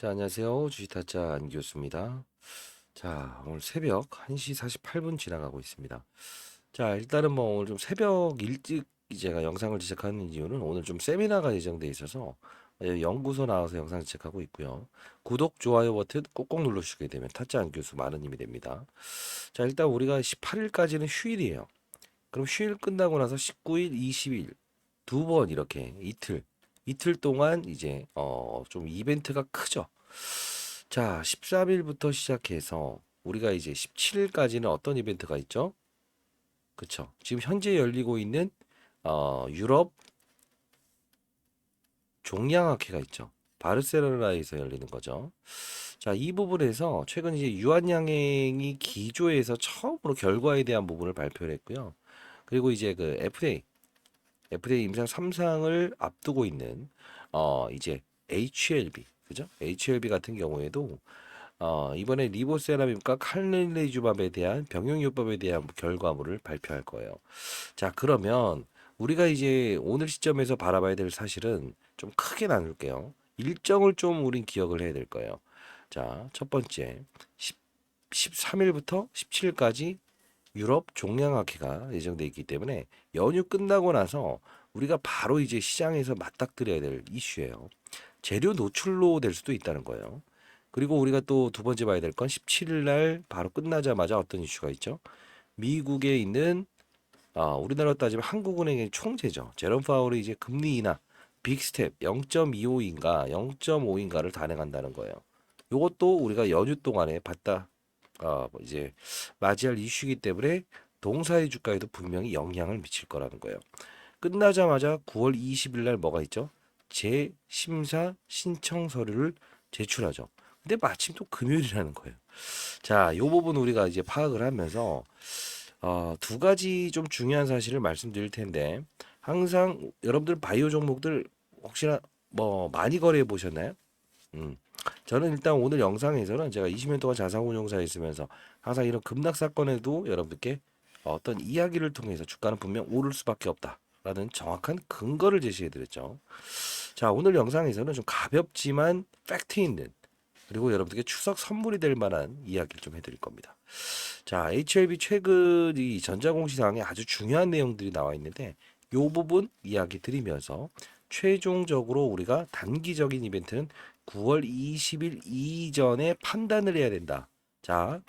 자, 안녕하세요. 주식타짜 안교수입니다. 자, 오늘 새벽 1시 48분 지나가고 있습니다. 자, 일단은 뭐 오늘 좀 새벽 일찍 제가 영상을 제작하는 이유는 오늘 좀 세미나가 예정돼 있어서 연구소 나와서 영상 제작하고 있고요. 구독, 좋아요 버튼 꼭꼭 눌러주시게 되면 타짜 안교수 많은 힘이 됩니다. 자, 일단 우리가 18일까지는 휴일이에요. 그럼 휴일 끝나고 나서 19일, 20일 두 번 이렇게 이틀 동안 이제 좀 이벤트가 크죠. 자, 13일부터 시작해서 우리가 이제 17일까지는 어떤 이벤트가 있죠? 그쵸? 지금 현재 열리고 있는 유럽 종량학회가 있죠. 바르셀로나에서 열리는 거죠. 자, 이 부분에서 최근 이제 유한양행이 기조에서 처음으로 결과에 대한 부분을 발표를 했고요. 그리고 이제 그 FDA 임상 3상을 앞두고 있는 이제 HLB, 그죠? HLB 같은 경우에도 이번에 리보세라핌과 칼릴리주밥에 대한 병용요법에 대한 결과물을 발표할 거예요. 자, 그러면 우리가 이제 오늘 시점에서 바라봐야 될 사실은 좀 크게 나눌게요. 일정을 좀 우린 기억을 해야 될 거예요. 자, 첫 번째, 13일부터 17일까지 유럽 종량학회가 예정돼 있기 때문에 연휴 끝나고 나서 우리가 바로 이제 시장에서 맞닥뜨려야 될 이슈예요. 재료 노출로 될 수도 있다는 거예요. 그리고 우리가 또 두 번째 봐야 될 건 17일 날 바로 끝나자마자 어떤 이슈가 있죠? 미국에 있는 우리나라로 따지면 한국은행의 총재죠. 제롬 파월이 이제 금리 인하 빅스텝 0.25인가 0.5인가를 단행한다는 거예요. 요것도 우리가 연휴 동안에 봤다 이제 맞이할 이슈이기 때문에 동사의 주가에도 분명히 영향을 미칠 거라는 거예요. 끝나자마자 9월 20일 날 뭐가 있죠? 재심사 신청 서류를 제출하죠. 근데 마침 또 금요일이라는 거예요. 자, 요 부분 우리가 이제 파악을 하면서 두 가지 좀 중요한 사실을 말씀드릴 텐데 항상 여러분들 바이오 종목들 혹시나 뭐 많이 거래해 보셨나요? 음. 저는 일단 오늘 영상에서는 제가 20년 동안 자산운용사에 있으면서 항상 이런 급락 사건에도 여러분들께 어떤 이야기를 통해서 주가는 분명 오를 수밖에 없다라는 정확한 근거를 제시해 드렸죠. 자, 오늘 영상에서는 좀 가볍지만 팩트 있는 그리고 여러분들께 추석 선물이 될 만한 이야기를 좀 해드릴 겁니다. 자, HLB 최근 이 전자공시사항에 아주 중요한 내용들이 나와 있는데 이 부분 이야기 드리면서 최종적으로 우리가 단기적인 이벤트는 9월 20일 이전에 판단을 해야 된다. 자,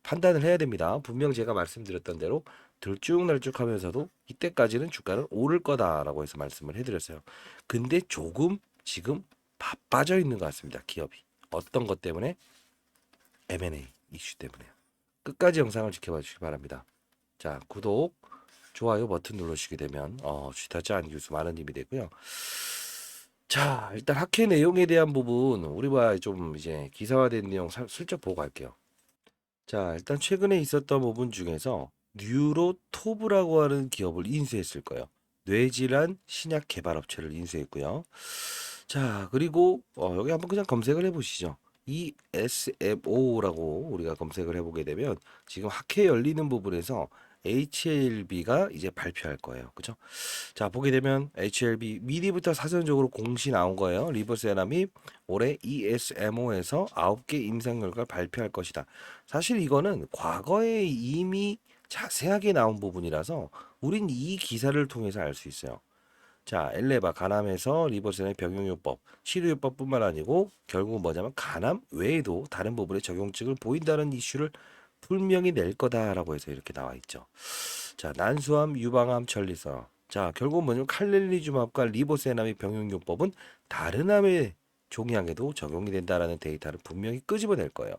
판단을 해야 됩니다. 분명 제가 말씀드렸던 대로 들쭉날쭉하면서도 이때까지는 주가는 오를 거다라고 해서 말씀을 해드렸어요. 근데 조금 지금 바빠져 있는 것 같습니다. 기업이. 어떤 것 때문에? M&A 이슈 때문에요. 끝까지 영상을 지켜봐 주시기 바랍니다. 자, 구독, 좋아요 버튼 눌러주시게 되면 주식타짜 안교수 많은 힘이 되고요. 자, 일단 학회 내용에 대한 부분 우리가 좀 이제 기사화된 내용 슬쩍 보고 갈게요. 자, 일단 최근에 있었던 부분 중에서 뉴로토브라고 하는 기업을 인수했을 거예요. 뇌질환 신약 개발 업체를 인수했고요. 자, 그리고 여기 한번 그냥 검색을 해보시죠. ESMO라고 우리가 검색을 해보게 되면 지금 학회 열리는 부분에서 HLB가 이제 발표할 거예요. 그죠? 자, 보게 되면 HLB 미리부터 사전적으로 공시 나온 거예요. 리버세라믹 올해 ESMO에서 9개 임상 결과를 발표할 것이다. 사실 이거는 과거에 이미 자세하게 나온 부분이라서 우린 이 기사를 통해서 알 수 있어요. 자, 엘레바 간암에서 리버세라믹 병용요법, 치료요법뿐만 아니고 결국 뭐냐면 간암 외에도 다른 부분에 적용증을 보인다는 이슈를 분명히 낼 거다라고 해서 이렇게 나와 있죠. 자, 난수암, 유방암, 전리성. 자, 결국 뭐냐면 칼렐리주맙과 리보세라믹 병용요법은 다른 암의 종양에도 적용이 된다라는 데이터를 분명히 끄집어낼 거예요.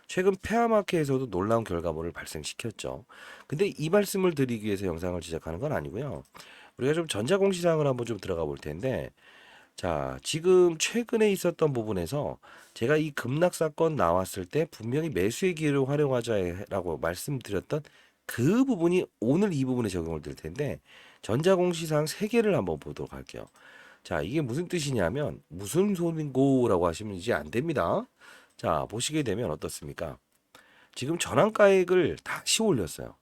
최근 폐암학회에서도 놀라운 결과물을 발생시켰죠. 근데 이 말씀을 드리기 위해서 영상을 제작하는 건 아니고요. 우리가 좀 전자공시사항을 한번 좀 들어가 볼 텐데, 자, 지금 최근에 있었던 부분에서 제가 이 급락 사건 나왔을 때 분명히 매수의 기회를 활용하자라고 말씀드렸던 그 부분이 오늘 이 부분에 적용을 될 텐데 전자공시사항 3개를 한번 보도록 할게요. 자, 이게 무슨 뜻이냐면 무슨 소린고라고 하시면 이제 안 됩니다. 자, 보시게 되면 어떻습니까? 지금 전환가액을 다시 올렸어요.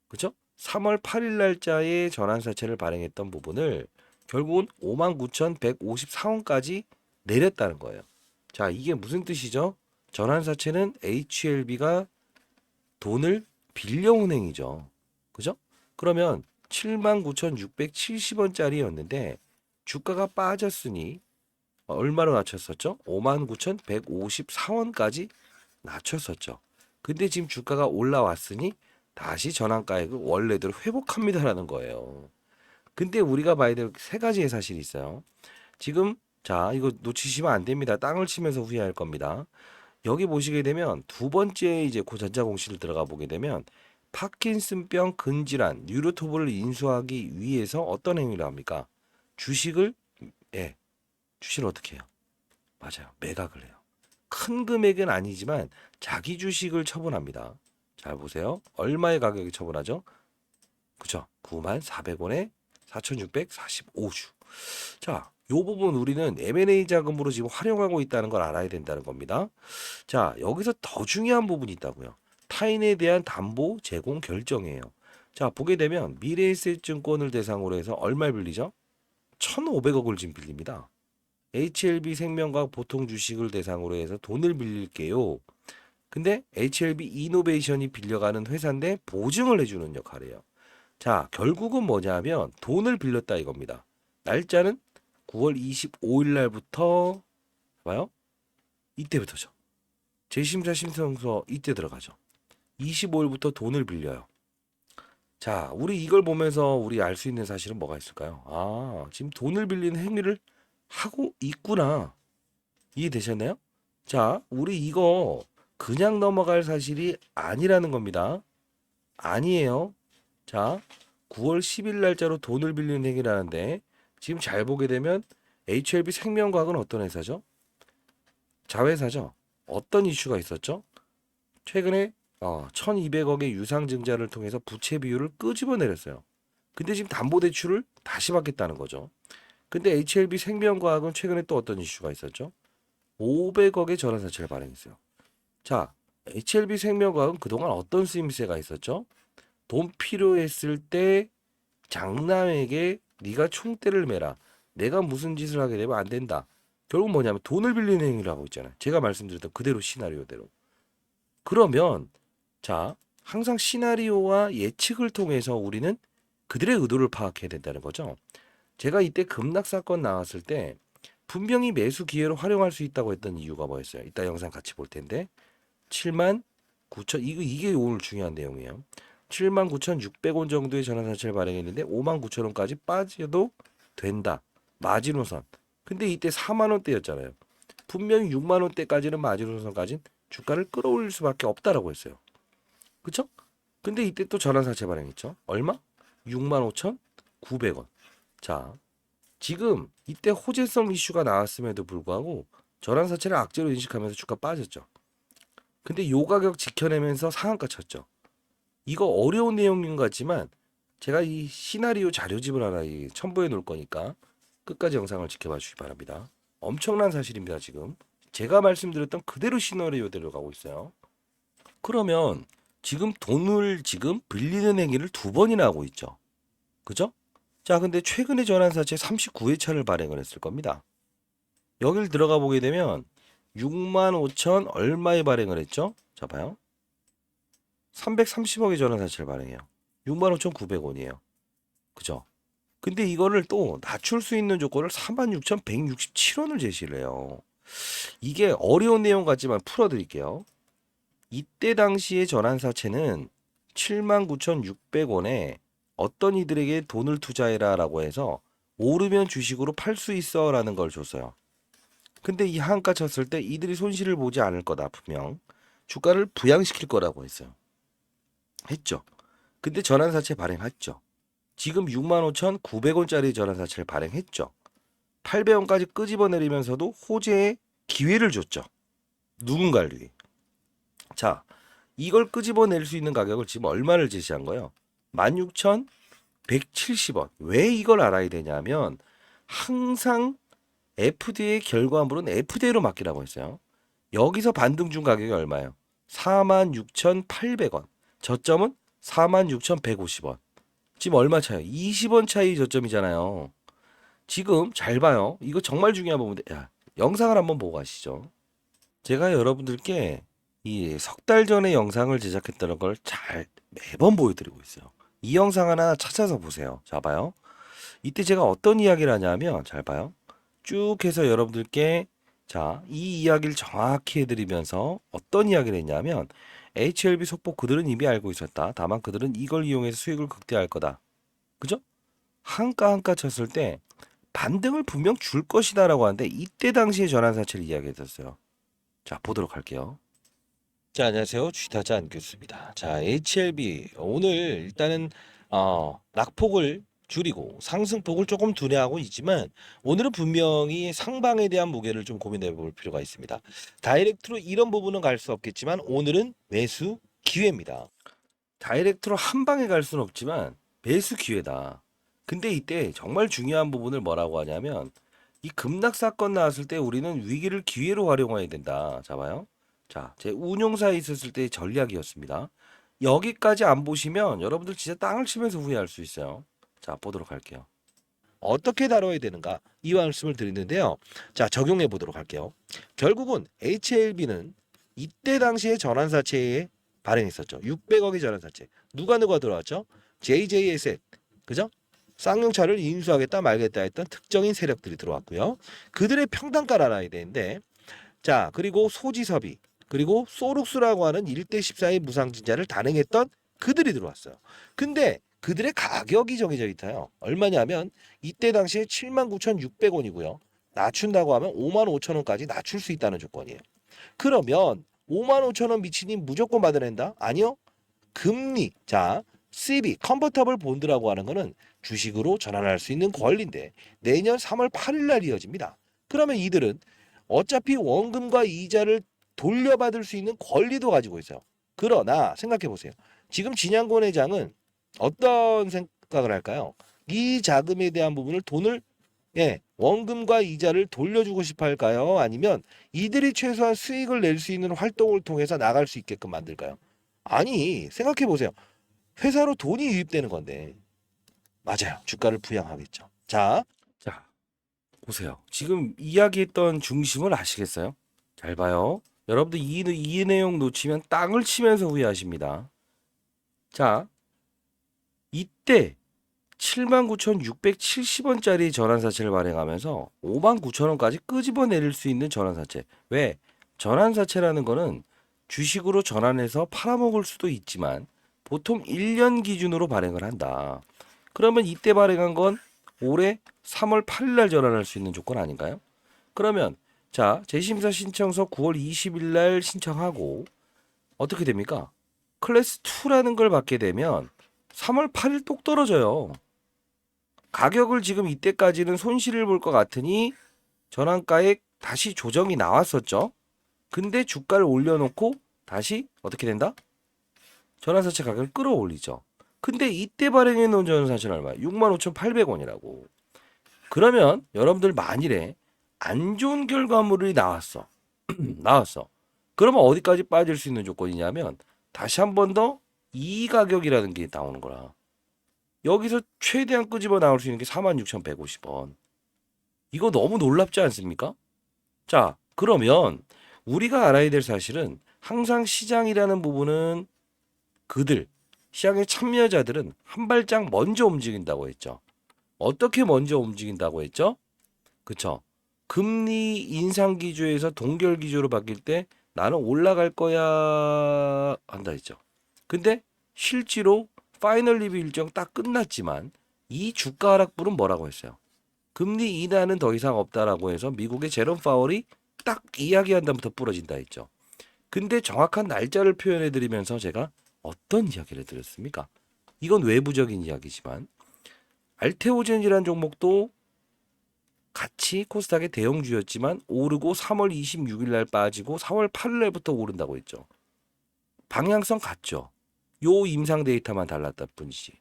그죠? 3월 8일 날짜에 전환사채를 발행했던 부분을 결국은 59,154원까지 내렸다는 거예요. 자, 이게 무슨 뜻이죠? 전환사채는 HLB가 돈을 빌려온 행위죠. 그죠? 그러면 79,670원짜리였는데 주가가 빠졌으니 얼마로 낮췄었죠? 59,154원까지 낮췄었죠. 근데 지금 주가가 올라왔으니 다시 전환가액을 원래대로 회복합니다라는 거예요. 근데 우리가 봐야 될 세 가지의 사실이 있어요. 지금 자, 이거 놓치시면 안 됩니다. 땅을 치면서 후회할 겁니다. 여기 보시게 되면 두 번째 이제 그 전자공시를 들어가 보게 되면 파킨슨병 근질환 뉴로토브를 인수하기 위해서 어떤 행위를 합니까? 주식을 예, 주식을 어떻게 해요? 맞아요. 매각을 해요. 큰 금액은 아니지만 자기 주식을 처분합니다. 잘 보세요. 얼마의 가격에 처분하죠? 그죠? 94,400원에 4,645주. 자, 요 부분 우리는 M&A 자금으로 지금 활용하고 있다는 걸 알아야 된다는 겁니다. 자, 여기서 더 중요한 부분이 있다고요. 타인에 대한 담보 제공 결정이에요. 자, 보게 되면 미래에셋증권을 대상으로 해서 얼마를 빌리죠? 1,500억을 지금 빌립니다. HLB 생명과학 보통 주식을 대상으로 해서 돈을 빌릴게요. 근데 HLB 이노베이션이 빌려가는 회사인데 보증을 해주는 역할이에요. 자, 결국은 뭐냐면 돈을 빌렸다 이겁니다. 날짜는 9월 25일 날부터 봐요. 이때부터죠. 재심사 신청서 이때 들어가죠. 25일부터 돈을 빌려요. 자, 우리 이걸 보면서 우리 알 수 있는 사실은 뭐가 있을까요? 아, 지금 돈을 빌리는 행위를 하고 있구나. 이해되셨나요? 자, 우리 이거 그냥 넘어갈 사실이 아니라는 겁니다. 아니에요. 자, 9월 10일 날짜로 돈을 빌리는 행위라는데 지금 잘 보게 되면 HLB 생명과학은 어떤 회사죠? 자회사죠. 어떤 이슈가 있었죠? 최근에 1,200억의 유상증자를 통해서 부채 비율을 끄집어 내렸어요. 근데 지금 담보대출을 다시 받겠다는 거죠. 근데 HLB 생명과학은 최근에 또 어떤 이슈가 있었죠? 500억의 전환사채를 발행했어요. 자, HLB 생명과학은 그동안 어떤 쓰임새가 있었죠? 돈 필요했을 때 장남에게 네가 총대를 매라. 내가 무슨 짓을 하게 되면 안 된다. 결국 뭐냐면 돈을 빌리는 행위를 하고 있잖아요. 제가 말씀드렸던 그대로 시나리오대로. 그러면 자, 항상 시나리오와 예측을 통해서 우리는 그들의 의도를 파악해야 된다는 거죠. 제가 이때 급락 사건 나왔을 때 분명히 매수 기회로 활용할 수 있다고 했던 이유가 뭐였어요? 이따 영상 같이 볼 텐데 7만 9천 이게 오늘 중요한 내용이에요. 79,600원 정도의 전환사채를 발행했는데 59,000원까지 빠져도 된다. 마지노선. 근데 이때 4만 원대였잖아요. 분명히 6만 원대까지는 마지노선까지 주가를 끌어올릴 수밖에 없다라고 했어요. 그쵸? 근데 이때 또 전환사채 발행했죠. 얼마? 65,900원. 자, 지금 이때 호재성 이슈가 나왔음에도 불구하고 전환사채를 악재로 인식하면서 주가 빠졌죠. 근데 요 가격 지켜내면서 상한가 쳤죠. 이거 어려운 내용인 것 같지만 제가 이 시나리오 자료집을 하나 첨부해 놓을 거니까 끝까지 영상을 지켜봐 주시기 바랍니다. 엄청난 사실입니다, 지금. 제가 말씀드렸던 그대로 시나리오대로 가고 있어요. 그러면 지금 돈을 지금 빌리는 행위를 두 번이나 하고 있죠. 그죠? 자, 근데 최근에 전환사채 39회차를 발행을 했을 겁니다. 여길 들어가 보게 되면 65,000 얼마에 발행을 했죠? 자, 봐요. 330억의 전환사채를 발행해요. 65,900원이에요. 그죠? 근데 이거를 또 낮출 수 있는 조건을 46,167원을 제시를 해요. 이게 어려운 내용 같지만 풀어드릴게요. 이때 당시의 전환사채는 79,600원에 어떤 이들에게 돈을 투자해라 라고 해서 오르면 주식으로 팔 수 있어 라는 걸 줬어요. 근데 이 한가 쳤을 때 이들이 손실을 보지 않을 거다 분명. 주가를 부양시킬 거라고 했어요. 했죠. 근데 전환사채 발행했죠. 지금 65,900원짜리 전환사채를 발행했죠. 800원까지 끄집어내리면서도 호재의 기회를 줬죠. 누군가를 위해. 자, 이걸 끄집어낼 수 있는 가격을 지금 얼마를 제시한 거예요? 16,170원. 왜 이걸 알아야 되냐면 항상 FDA의 결과물은 FDA로 맡기라고 했어요. 여기서 반등 중 가격이 얼마예요? 46,800원. 저점은 46,150원. 지금 얼마 차요? 20원 차이 저점이잖아요. 지금 잘 봐요. 이거 정말 중요한 부분인데, 야, 영상을 한번 보고 가시죠. 제가 여러분들께 이 석 달 전에 영상을 제작했다는 걸 잘 매번 보여드리고 있어요. 이 영상 하나 찾아서 보세요. 자, 봐요. 이때 제가 어떤 이야기를 하냐면, 잘 봐요. 쭉 해서 여러분들께, 자, 이 이야기를 정확히 해드리면서 어떤 이야기를 했냐면, HLB 속보 그들은 이미 알고 있었다. 다만 그들은 이걸 이용해서 수익을 극대화할 거다. 그죠? 한가 한가 쳤을 때 반등을 분명 줄 것이다라고 하는데, 이때 당시의 전환사채를 이야기했었어요. 자, 보도록 할게요. 자, 안녕하세요. 주식타자 안교수입니다. 자, HLB 오늘 일단은 낙폭을 줄이고 상승폭을 조금 두뇌하고 있지만 오늘은 분명히 상방에 대한 무게를 좀 고민해 볼 필요가 있습니다. 다이렉트로 이런 부분은 갈 수 없겠지만 오늘은 매수 기회입니다. 다이렉트로 한 방에 갈 수는 없지만 매수 기회다. 근데 이때 정말 중요한 부분을 뭐라고 하냐면 이 급락 사건 나왔을 때 우리는 위기를 기회로 활용해야 된다. 자, 봐요. 자, 제 운용사에 있었을 때의 전략이었습니다. 여기까지 안 보시면 여러분들 진짜 땅을 치면서 후회할 수 있어요. 자, 보도록 할게요. 어떻게 다뤄야 되는가? 이 말씀을 드리는데요. 자, 적용해 보도록 할게요. 결국은 HLB는 이때 당시에 전환사채에 발행했었죠. 600억의 전환사채. 누가 들어왔죠? JJ에셋. 그죠? 쌍용차를 인수하겠다 말겠다 했던 특정인 세력들이 들어왔고요. 그들의 평단가를 알아야 되는데, 자, 그리고 소지섭이, 그리고 소룩스라고 하는 1대 14의 무상증자를 단행했던 그들이 들어왔어요. 근데 그들의 가격이 정해져 있어요. 얼마냐면 이때 당시에 79,600원이고요. 낮춘다고 하면 55,000원까지 낮출 수 있다는 조건이에요. 그러면 55,000원 미치니 무조건 받아낸다? 아니요. 금리, 자, CB, 컨버터블 본드라고 하는 거는 주식으로 전환할 수 있는 권리인데 내년 3월 8일 날 이어집니다. 그러면 이들은 어차피 원금과 이자를 돌려받을 수 있는 권리도 가지고 있어요. 그러나 생각해 보세요. 지금 진양권 회장은 어떤 생각을 할까요? 이 자금에 대한 부분을 돈을 원금과 이자를 돌려주고 싶어 할까요? 아니면 이들이 최소한 수익을 낼 수 있는 활동을 통해서 나갈 수 있게끔 만들까요? 아니, 생각해 보세요. 회사로 돈이 유입되는 건데. 맞아요. 주가를 부양하겠죠. 자, 보세요. 지금 이야기했던 중심을 아시겠어요? 잘 봐요. 여러분들 이 내용 놓치면 땅을 치면서 후회하십니다. 자, 이때 79,670원짜리 전환사채를 발행하면서 59,000원까지 끄집어내릴 수 있는 전환사채. 왜? 전환사채라는 거는 주식으로 전환해서 팔아먹을 수도 있지만 보통 1년 기준으로 발행을 한다. 그러면 이때 발행한 건 올해 3월 8일 날 전환할 수 있는 조건 아닌가요? 그러면 자, 재심사 신청서 9월 20일 날 신청하고 어떻게 됩니까? 클래스 2라는 걸 받게 되면 3월 8일 똑 떨어져요. 가격을 지금 이때까지는 손실을 볼 것 같으니 전환가액 다시 조정이 나왔었죠. 근데 주가를 올려놓고 다시 어떻게 된다? 전환사채 가격을 끌어올리죠. 근데 이때 발행해 놓은 전환사채는 얼마야? 65,800원이라고. 그러면 여러분들 만일에 안 좋은 결과물이 나왔어. 나왔어. 그러면 어디까지 빠질 수 있는 조건이냐면 다시 한 번 더 이 가격이라는 게 나오는 거라. 여기서 최대한 끄집어 나올 수 있는 게 46,150원. 이거 너무 놀랍지 않습니까? 자, 그러면 우리가 알아야 될 사실은 항상 시장이라는 부분은 시장의 참여자들은 한 발짝 먼저 움직인다고 했죠. 어떻게 먼저 움직인다고 했죠? 그쵸? 금리 인상 기조에서 동결 기조로 바뀔 때 나는 올라갈 거야 한다 했죠. 근데 실제로 파이널 리뷰 일정 딱 끝났지만 이 주가 하락분은 뭐라고 했어요? 금리 인하는 더 이상 없다라고 해서 미국의 제롬 파월이 딱 이야기한 다음부터 부러진다 했죠. 근데 정확한 날짜를 표현해 드리면서 제가 어떤 이야기를 드렸습니까? 이건 외부적인 이야기지만 알테오젠이라는 종목도 같이 코스닥의 대형주였지만 오르고 3월 26일 날 빠지고 4월 8일 날부터 오른다고 했죠. 방향성 같죠. 요 임상 데이터만 달랐다 뿐이지.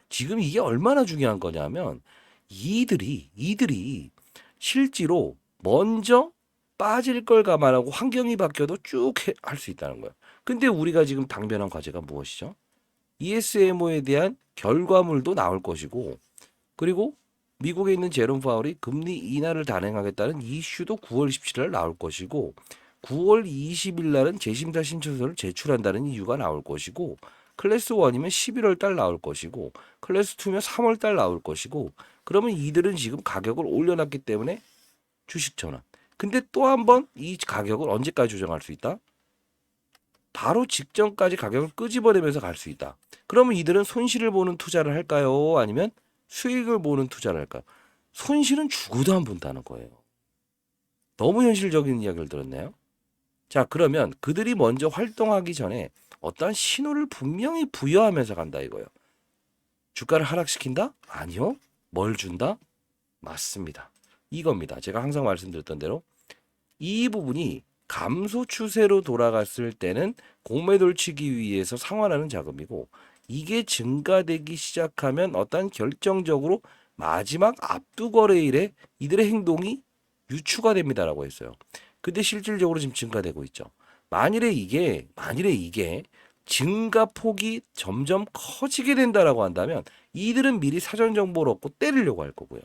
지금 이게 얼마나 중요한 거냐면 이들이 실제로 먼저 빠질 걸 감안하고 환경이 바뀌어도 쭉 할 수 있다는 거예요. 근데 우리가 지금 당면한 과제가 무엇이죠? ESMO에 대한 결과물도 나올 것이고 그리고 미국에 있는 제롬 파월이 금리 인하를 단행하겠다는 이슈도 9월 17일 날 나올 것이고 9월 20일 날은 재심사 신청서를 제출한다는 이유가 나올 것이고, 클래스 1이면 11월 달 나올 것이고, 클래스 2면 3월 달 나올 것이고, 그러면 이들은 지금 가격을 올려놨기 때문에 주식 전환. 근데 또 한 번 이 가격을 언제까지 조정할 수 있다? 바로 직전까지 가격을 끄집어내면서 갈 수 있다. 그러면 이들은 손실을 보는 투자를 할까요? 아니면 수익을 보는 투자를 할까요? 손실은 죽어도 안 본다는 거예요. 너무 현실적인 이야기를 들었네요. 자, 그러면 그들이 먼저 활동하기 전에 어떠한 신호를 분명히 부여하면서 간다 이거예요. 주가를 하락시킨다? 아니요. 뭘 준다? 맞습니다. 이겁니다. 제가 항상 말씀드렸던 대로 이 부분이 감소 추세로 돌아갔을 때는 공매도를 치기 위해서 상환하는 자금이고, 이게 증가되기 시작하면 어떤 결정적으로 마지막 압도 거래일에 이들의 행동이 유추가 됩니다라고 했어요. 근데 실질적으로 지금 증가되고 있죠. 만일에 이게 증가 폭이 점점 커지게 된다라고 한다면 이들은 미리 사전 정보를 얻고 때리려고 할 거고요.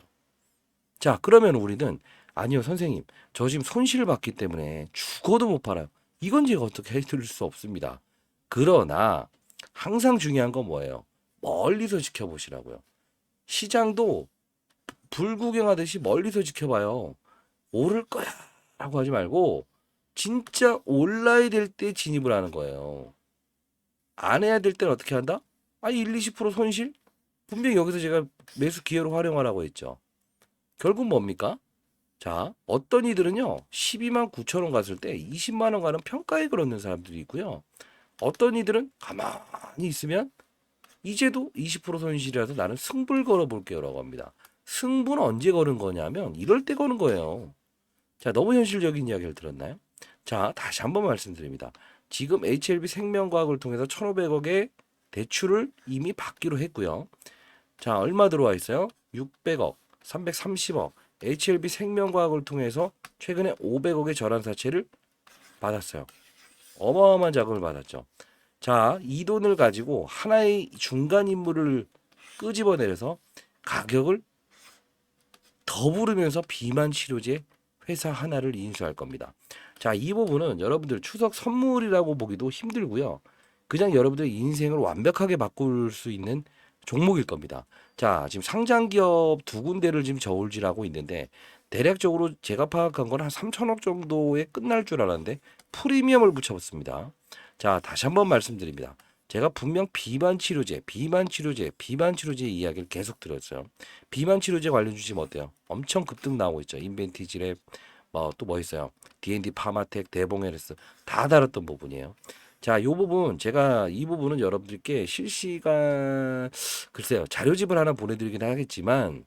자, 그러면 우리는 아니요, 선생님. 저 지금 손실을 봤기 때문에 죽어도 못 팔아요. 이건 제가 어떻게 해드릴 수 없습니다. 그러나 항상 중요한 건 뭐예요? 멀리서 지켜보시라고요. 시장도 불 구경하듯이 멀리서 지켜봐요. 오를 거야 라고 하지 말고 진짜 올라야 될 때 진입을 하는 거예요. 안 해야 될 때는 어떻게 한다? 1, 20% 손실? 분명히 여기서 제가 매수 기회로 활용하라고 했죠. 결국 뭡니까? 자, 어떤 이들은요, 12만 9천 원 갔을 때 20만 원 가는 평가액을 얻는 사람들이 있고요. 어떤 이들은 가만히 있으면 이제도 20% 손실이라서 나는 승부를 걸어볼게요라고 합니다. 승부는 언제 거는 거냐면 이럴 때 거는 거예요. 자, 너무 현실적인 이야기를 들었나요? 자, 다시 한번 말씀드립니다. 지금 HLB 생명과학을 통해서 1,500억의 대출을 이미 받기로 했고요. 자, 얼마 들어와 있어요? 600억, 330억. HLB 생명과학을 통해서 최근에 500억의 절환사채를 받았어요. 어마어마한 자금을 받았죠. 자, 이 돈을 가지고 하나의 중간 인물을 끄집어내려서 가격을 더 부르면서 비만 치료제 회사 하나를 인수할 겁니다. 자, 이 부분은 여러분들 추석 선물이라고 보기도 힘들고요. 그냥 여러분들 인생을 완벽하게 바꿀 수 있는 종목일 겁니다. 자, 지금 상장 기업 두 군데를 지금 저울질하고 있는데 대략적으로 제가 파악한 건 한 3천억 정도에 끝날 줄 알았는데 프리미엄을 붙여봤습니다. 자, 다시 한번 말씀드립니다. 제가 분명 비만 치료제 이야기를 계속 드렸어요. 비만 치료제 관련 주시면 어때요? 엄청 급등 나오고 있죠. 인벤티지랩 또 뭐 있어요? D&D 파마텍, 대봉헬스 다 다뤘던 부분이에요. 자, 제가 이 부분은 여러분들께 실시간 글쎄요 자료집을 하나 보내드리긴 하겠지만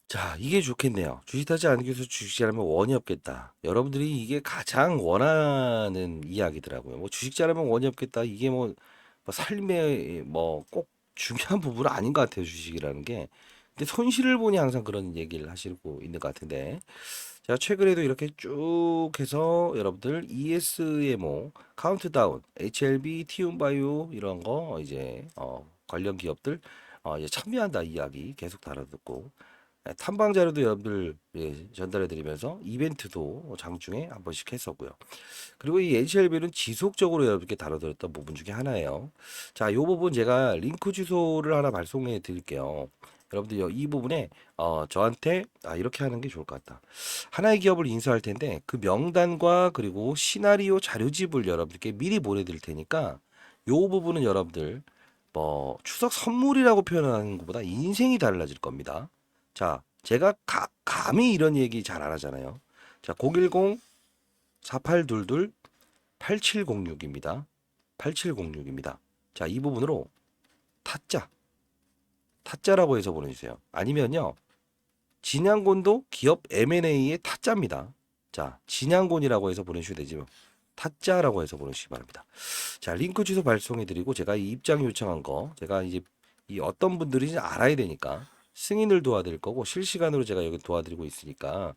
자, 이게 좋겠네요. 주식 타지 않기 위해서 주식잘하면 원이 없겠다. 여러분들이 이게 가장 원하는 이야기더라고요. 뭐 주식잘하면 원이 없겠다. 이게 뭐 삶의 뭐 꼭 중요한 부분은 아닌 것 같아요. 주식이라는 게. 근데 손실을 보니 항상 그런 얘기를 하시고 있는 것 같은데. 자, 최근에도 이렇게 쭉 해서 여러분들 ESMO, 카운트다운, HLB, 티움바이오 이런 거 이제 관련 기업들 이제 참여한다 이야기 계속 다뤄듣고 탐방 자료도 여러분들 전달해 드리면서 이벤트도 장중에 한 번씩 했었고요. 그리고 이 HLB는 지속적으로 여러분께 다뤄드렸던 부분 중에 하나예요. 자, 요 부분 제가 링크 주소를 하나 발송해 드릴게요. 여러분들 이 부분에 저한테 이렇게 하는 게 좋을 것 같다. 하나의 기업을 인수할 텐데 그 명단과 그리고 시나리오 자료집을 여러분들께 미리 보내드릴 테니까 요 부분은 여러분들 뭐 추석 선물이라고 표현하는 것보다 인생이 달라질 겁니다. 자, 제가 감히 이런 얘기 잘 안 하잖아요. 자, 010 4822 8706입니다. 8706입니다. 자, 이 부분으로 타짜라고 해서 보내주세요. 아니면요, 진양곤도 기업 M&A의 타짜입니다. 자, 진양곤이라고 해서 보내주셔야 되지만 타짜라고 해서 보내주시기 바랍니다. 자, 링크 주소 발송해드리고 제가 이 입장 요청한 거 제가 이제 이 어떤 분들인지 알아야 되니까 승인을 도와드릴 거고 실시간으로 제가 여기 도와드리고 있으니까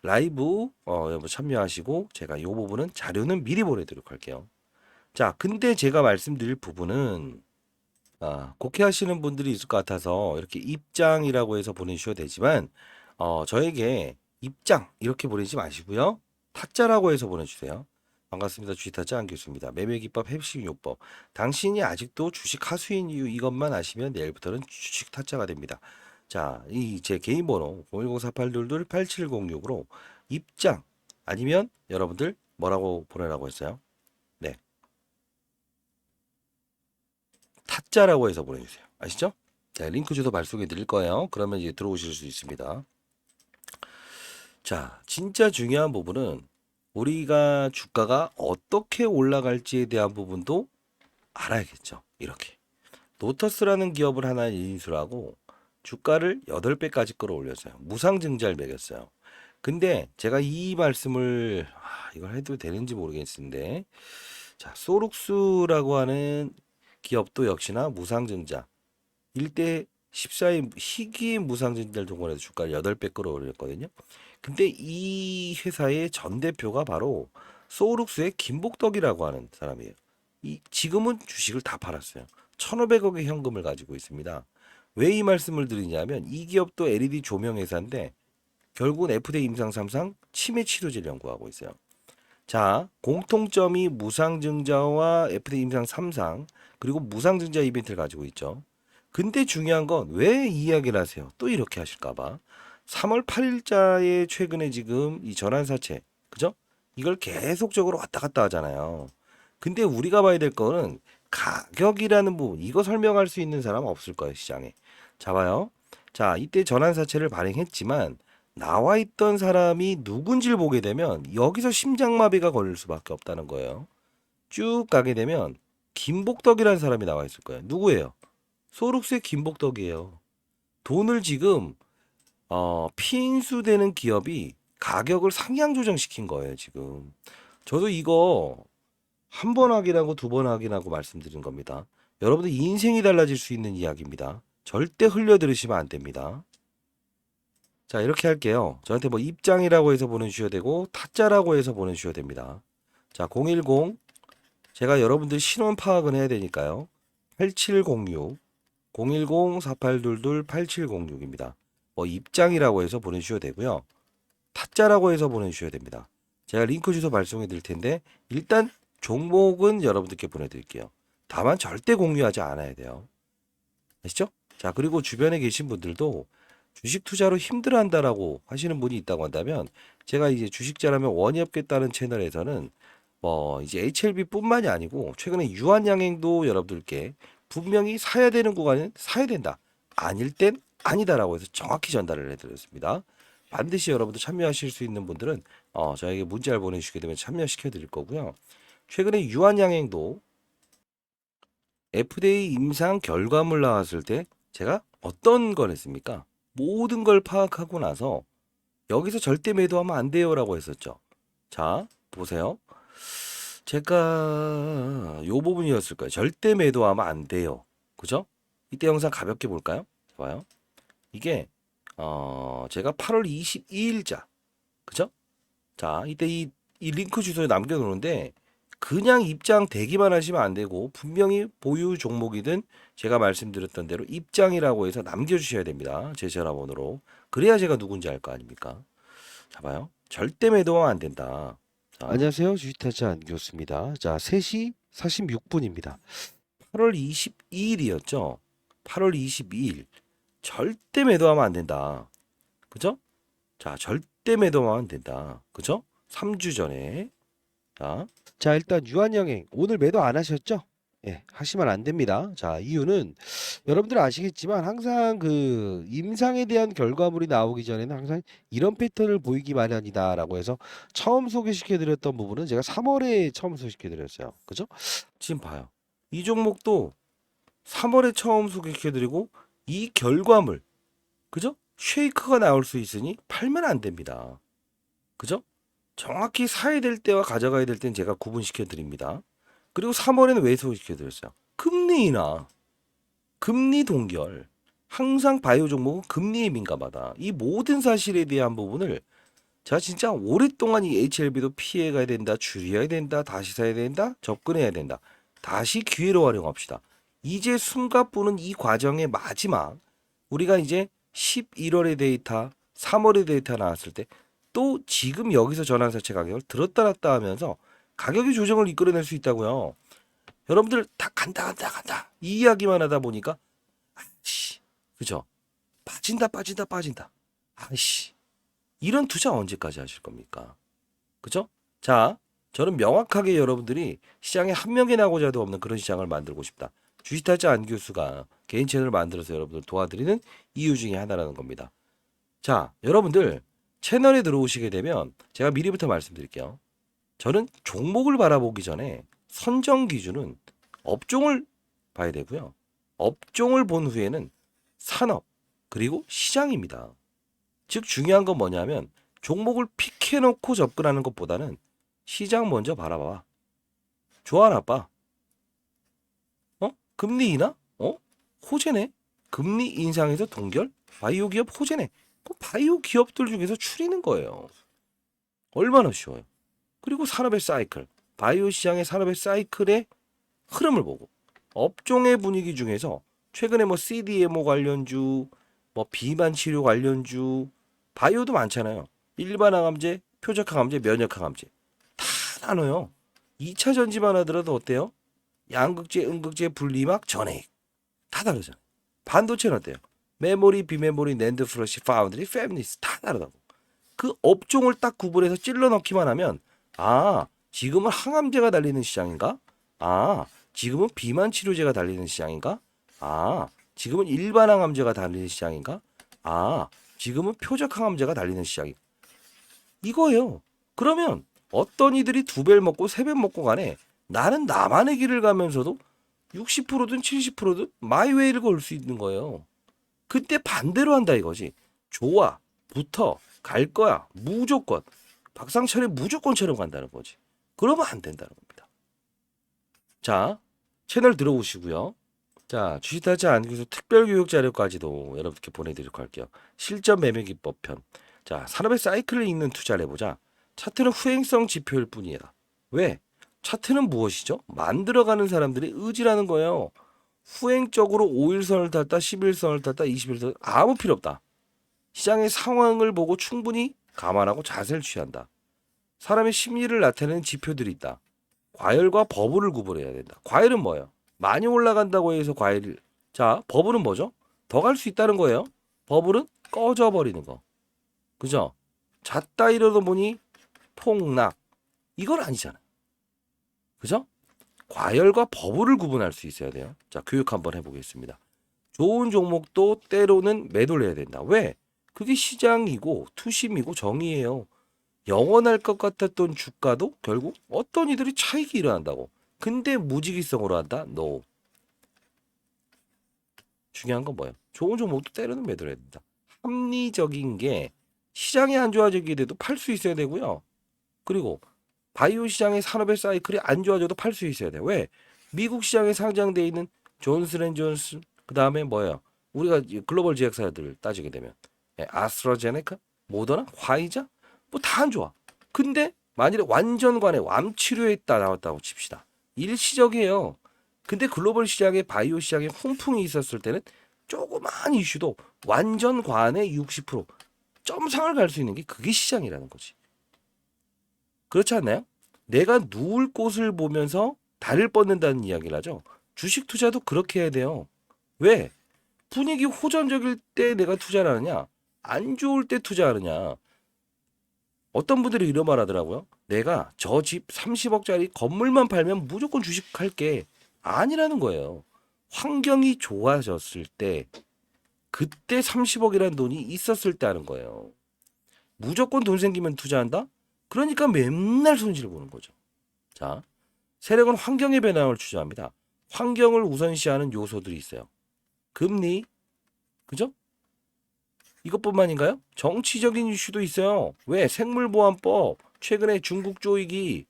라이브 여러분 참여하시고 제가 이 부분은 자료는 미리 보내드리도록 할게요. 자, 근데 제가 말씀드릴 부분은 곡해하시는 분들이 있을 것 같아서 이렇게 입장이라고 해서 보내주셔도 되지만 저에게 입장 이렇게 보내지 마시고요. 타짜라고 해서 보내주세요. 반갑습니다. 주식타짜 안교수입니다. 매매기법 핵심요법. 당신이 아직도 주식 하수인 이유 이것만 아시면 내일부터는 주식 타짜가 됩니다. 자, 이 제 개인 번호 010-4822-8706으로 입장 아니면 여러분들 뭐라고 보내라고 했어요? 네, 타짜라고 해서 보내주세요. 아시죠? 자, 링크 주소 발송해 드릴 거예요. 그러면 이제 들어오실 수 있습니다. 자, 진짜 중요한 부분은 우리가 주가가 어떻게 올라갈지에 대한 부분도 알아야겠죠. 이렇게. 노터스라는 기업을 하나 인수하고 주가를 8배까지 끌어올렸어요. 무상증자를 매겼어요. 근데 제가 이 말씀을 이걸 해도 되는지 모르겠는데 자, 소룩스라고 하는 기업도 역시나 무상증자 1대 14의 희귀의 무상증자를 동원해서 주가를 8배 끌어올렸거든요. 근데 이 회사의 전 대표가 바로 소울룩스의 김복덕이라고 하는 사람이에요. 지금은 주식을 다 팔았어요. 1,500억의 현금을 가지고 있습니다. 왜 이 말씀을 드리냐면 이 기업도 LED 조명 회사인데 결국은 FDA 임상 3상 치매 치료제를 연구하고 있어요. 자, 공통점이 무상증자와 FDA 임상 3상 그리고 무상증자 이벤트를 가지고 있죠. 근데 중요한 건 왜 이야기를 하세요? 또 이렇게 하실까봐. 3월 8일자에 최근에 지금 이 전환사채, 그죠? 이걸 계속적으로 왔다 갔다 하잖아요. 근데 우리가 봐야 될 거는 가격이라는 부분, 이거 설명할 수 있는 사람 없을 거예요, 시장에. 자, 봐요. 자, 이때 전환사채를 발행했지만 나와 있던 사람이 누군지를 보게 되면 여기서 심장마비가 걸릴 수밖에 없다는 거예요. 쭉 가게 되면 김복덕이라는 사람이 나와 있을 거예요. 누구예요? 소룩스의 김복덕이에요. 돈을 지금 피인수되는 기업이 가격을 상향 조정시킨 거예요, 지금. 저도 이거 한 번 확인하고 두 번 확인하고 말씀드린 겁니다. 여러분들 인생이 달라질 수 있는 이야기입니다. 절대 흘려 들으시면 안 됩니다. 자, 이렇게 할게요. 저한테 뭐 입장이라고 해서 보내주셔야 되고 타짜라고 해서 보내주셔야 됩니다. 자, 010 제가 여러분들 신원 파악은 해야 되니까요. 8706 010-4822-8706입니다. 뭐 입장이라고 해서 보내주셔야 되고요. 타짜라고 해서 보내주셔야 됩니다. 제가 링크 주소 발송해 드릴 텐데 일단 종목은 여러분들께 보내드릴게요. 다만 절대 공유하지 않아야 돼요. 아시죠? 자, 그리고 주변에 계신 분들도 주식 투자로 힘들어한다라고 하시는 분이 있다고 한다면 제가 이제 주식 잘하면 원이 없겠다는 채널에서는 뭐 이제 HLB뿐만이 아니고 최근에 유한양행도 여러분들께 분명히 사야 되는 구간은 사야 된다. 아닐 땐 아니다라고 해서 정확히 전달을 해드렸습니다. 반드시 여러분들 참여하실 수 있는 분들은 저에게 문자를 보내주시게 되면 참여시켜 드릴 거고요. 최근에 유한양행도 FDA 임상 결과물 나왔을 때 제가 어떤 걸 했습니까? 모든 걸 파악하고 나서 여기서 절대 매도하면 안 돼요라고 했었죠. 자, 보세요. 제가 요 부분이었을 거예요. 절대 매도하면 안 돼요. 그죠? 이때 영상 가볍게 볼까요? 봐요. 이게 제가 8월 22일자 그죠? 자, 이때 이 링크 주소에 남겨놓는데 그냥 입장 대기만 하시면 안 되고 분명히 보유 종목이든 제가 말씀드렸던 대로 입장이라고 해서 남겨주셔야 됩니다. 제 전화번호로. 그래야 제가 누군지 알 거 아닙니까? 자, 봐요. 절대 매도하면 안 된다. 자, 안녕하세요. 주식타짜 안교수입니다. 자, 3시 46분입니다. 8월 22일이었죠. 8월 22일. 절대 매도하면 안 된다. 그죠? 자, 절대 매도하면 안 된다. 그죠? 3주 전에. 자, 일단 유한양행 오늘 매도 안 하셨죠? 예, 하시면 안 됩니다. 자, 이유는 여러분들 아시겠지만 항상 그 임상에 대한 결과물이 나오기 전에는 항상 이런 패턴을 보이기 마련이다라고 해서 처음 소개시켜 드렸던 부분은 제가 3월에 처음 소개시켜 드렸어요. 그죠? 지금 봐요. 이 종목도 3월에 처음 소개시켜 드리고 이 결과물 그죠? 쉐이크가 나올 수 있으니 팔면 안 됩니다. 그죠? 정확히 사야 될 때와 가져가야 될 때는 제가 구분시켜 드립니다. 그리고 3월에는 왜 소개시켜 드렸어요? 금리 인하, 금리 동결. 항상 바이오 종목은 금리에 민감하다. 이 모든 사실에 대한 부분을 제가 진짜 오랫동안 이 HLB도 피해가야 된다, 줄여야 된다, 다시 사야 된다, 접근해야 된다. 다시 기회로 활용합시다. 이제 숨가쁘는 이 과정의 마지막 우리가 이제 11월의 데이터, 3월의 데이터 나왔을 때 또 지금 여기서 전환사채 가격을 들었다 놨다 하면서 가격의 조정을 이끌어낼 수 있다고요. 여러분들 다 간다 이 이야기만 하다 보니까 아씨 그죠? 빠진다 아씨 이런 투자 언제까지 하실 겁니까? 그죠? 자, 저는 명확하게 여러분들이 시장에 한 명이나 고자도 없는 그런 시장을 만들고 싶다. 주식타짜 안 교수가 개인 채널을 만들어서 여러분들 도와드리는 이유 중에 하나라는 겁니다. 자, 여러분들 채널에 들어오시게 되면 제가 미리부터 말씀드릴게요. 저는 종목을 바라보기 전에 선정 기준은 업종을 봐야 되고요. 업종을 본 후에는 산업 그리고 시장입니다. 즉 중요한 건 뭐냐면 종목을 픽해놓고 접근하는 것보다는 시장 먼저 바라봐. 좋아 나빠? 금리 인하? 호재네? 금리 인상에서 동결? 바이오 기업 호재네? 그럼 바이오 기업들 중에서 추리는 거예요. 얼마나 쉬워요. 그리고 산업의 사이클, 바이오 시장의 산업의 사이클의 흐름을 보고 업종의 분위기 중에서 최근에 뭐 CDMO 관련주, 뭐 비만 치료 관련주, 바이오도 많잖아요. 일반 항암제, 표적 항암제, 면역 항암제 다 나눠요. 2차 전지만 하더라도 어때요? 양극재, 음극재, 분리막, 전해액 다 다르잖아요. 반도체는 어때요? 메모리, 비메모리, 낸드, 플러시, 파운드리, 패밀리스 다 다르다고. 그 업종을 딱 구분해서 찔러 넣기만 하면 아 지금은 항암제가 달리는 시장인가? 아 지금은 비만 치료제가 달리는 시장인가? 아 지금은 일반 항암제가 달리는 시장인가? 아 지금은 표적 항암제가 달리는 시장인가? 이거예요. 그러면 어떤 이들이 두 배를 먹고 세 배 먹고 간에 나는 나만의 길을 가면서도 60%든 70%든 마이웨이를 걸 수 있는 거예요. 그때 반대로 한다 이거지. 좋아, 붙어, 갈 거야, 무조건. 박상철의 무조건처럼 간다는 거지. 그러면 안 된다는 겁니다. 자, 채널 들어오시고요. 자, 주식타짜 안기수 특별교육 자료까지도 여러분께 보내드리고 할게요. 실전 매매 기법 편. 자, 산업의 사이클을 읽는 투자를 해보자. 차트는 후행성 지표일 뿐이다. 왜? 차트는 무엇이죠? 만들어가는 사람들의 의지라는 거예요. 후행적으로 5일선을 탔다, 11선을 탔다, 21선 아무 필요 없다. 시장의 상황을 보고 충분히 감안하고 자세를 취한다. 사람의 심리를 나타내는 지표들이 있다. 과열과 버블을 구분해야 된다. 과열은 뭐예요? 많이 올라간다고 해서 과열. 자, 버블은 뭐죠? 더 갈 수 있다는 거예요. 버블은 꺼져버리는 거. 그죠? 잤다 일어나 보니 폭락. 이건 아니잖아. 그죠? 과열과 버블을 구분할 수 있어야 돼요. 자, 교육 한번 해보겠습니다. 좋은 종목도 때로는 매도를 해야 된다. 왜? 그게 시장이고 투심이고 정의예요. 영원할 것 같았던 주가도 결국 어떤 이들이 차익이 일어난다고. 근데 무지기성으로 한다? No. 중요한 건 뭐예요? 좋은 종목도 때로는 매도를 해야 된다. 합리적인 게 시장이 안 좋아지게 돼도 팔 수 있어야 되고요. 그리고 바이오 시장의 산업의 사이클이 안 좋아져도 팔 수 있어야 돼. 왜? 미국 시장에 상장돼 있는 존슨앤존슨 그다음에 뭐예요? 우리가 글로벌 제약사들 따지게 되면 아스트라제네카, 모더나, 화이자 뭐 다 안 좋아. 근데 만일에 완전관에 암 치료에 있다 나왔다고 칩시다. 일시적이에요. 근데 글로벌 시장에 바이오 시장에 훈풍이 있었을 때는 조그만 이슈도 완전 관의 60% 점상을 갈 수 있는 게 그게 시장이라는 거지. 그렇지 않나요? 내가 누울 곳을 보면서 달을 뻗는다는 이야기를 하죠. 주식 투자도 그렇게 해야 돼요. 왜? 분위기 호전적일 때 내가 투자를 하느냐? 안 좋을 때 투자하느냐? 어떤 분들이 이런 말 하더라고요. 내가 저 집 30억짜리 건물만 팔면 무조건 주식할게. 아니라는 거예요. 환경이 좋아졌을 때 그때 30억이라는 돈이 있었을 때 하는 거예요. 무조건 돈 생기면 투자한다? 그러니까 맨날 손실을 보는 거죠. 자, 세력은 환경의 변화를 주저합니다. 환경을 우선시하는 요소들이 있어요. 금리, 그죠? 이것뿐만인가요? 정치적인 이슈도 있어요. 왜? 생물보안법, 최근에 중국 조이기,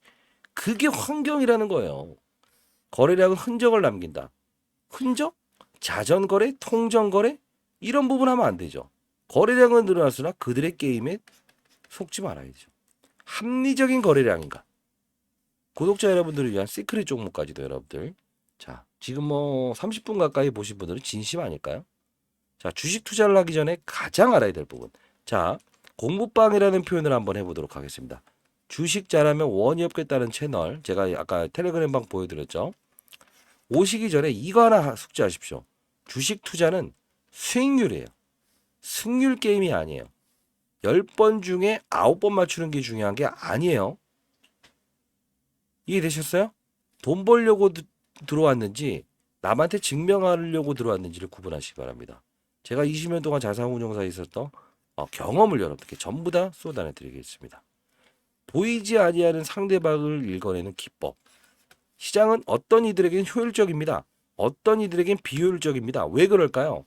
그게 환경이라는 거예요. 거래량은 흔적을 남긴다. 흔적? 자전거래, 통정거래? 이런 부분 하면 안 되죠. 거래량은 늘어났으나 그들의 게임에 속지 말아야죠. 합리적인 거래량인가? 구독자 여러분들을 위한 시크릿 종목까지도 여러분들. 자, 지금 뭐 30분 가까이 보신 분들은 진심 아닐까요? 자, 주식 투자를 하기 전에 가장 알아야 될 부분. 자, 공부방이라는 표현을 한번 해보도록 하겠습니다. 주식 잘하면 원이 없겠다는 채널, 제가 아까 텔레그램방 보여드렸죠. 오시기 전에 이거 하나 숙지하십시오. 주식 투자는 수익률이에요. 승률 게임이 아니에요. 10번 중에 9번 맞추는 게 중요한 게 아니에요. 이해되셨어요? 돈 벌려고 들어왔는지 남한테 증명하려고 들어왔는지를 구분하시기 바랍니다. 제가 20년 동안 자산운용사에 있었던 경험을 여러분께 전부 다 쏟아내 드리겠습니다. 보이지 아니하는 상대방을 읽어내는 기법. 시장은 어떤 이들에겐 효율적입니다. 어떤 이들에겐 비효율적입니다. 왜 그럴까요?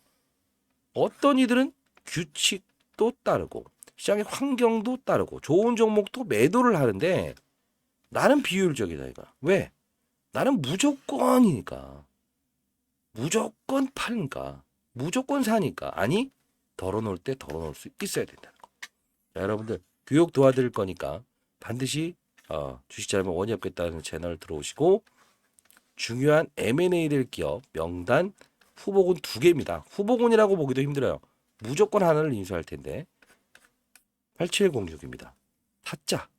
어떤 이들은 규칙도 따르고 시장의 환경도 따르고 좋은 종목도 매도를 하는데 나는 비효율적이다 이거. 왜? 나는 무조건이니까. 무조건 파니까. 무조건 사니까. 아니 덜어놓을 때 덜어놓을 수 있어야 된다는 거. 자, 여러분들 교육 도와드릴 거니까 반드시 주식 잘하면 원이 없겠다는 채널 들어오시고 중요한 M&A 될 기업 명단 후보군 2개입니다. 후보군이라고 보기도 힘들어요. 무조건 하나를 인수할 텐데 8706입니다. 타짜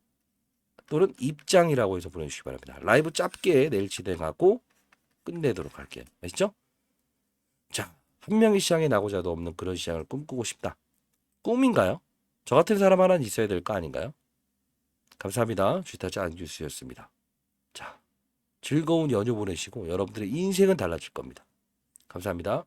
또는 입장이라고 해서 보내주시기 바랍니다. 라이브 짧게 내일 진행하고 끝내도록 할게요. 아시죠? 자, 한 명이 시장에 나고자도 없는 그런 시장을 꿈꾸고 싶다. 꿈인가요? 저 같은 사람 하나는 있어야 될 거 아닌가요? 감사합니다. 주식타짜 안규수였습니다. 자, 즐거운 연휴 보내시고 여러분들의 인생은 달라질 겁니다. 감사합니다.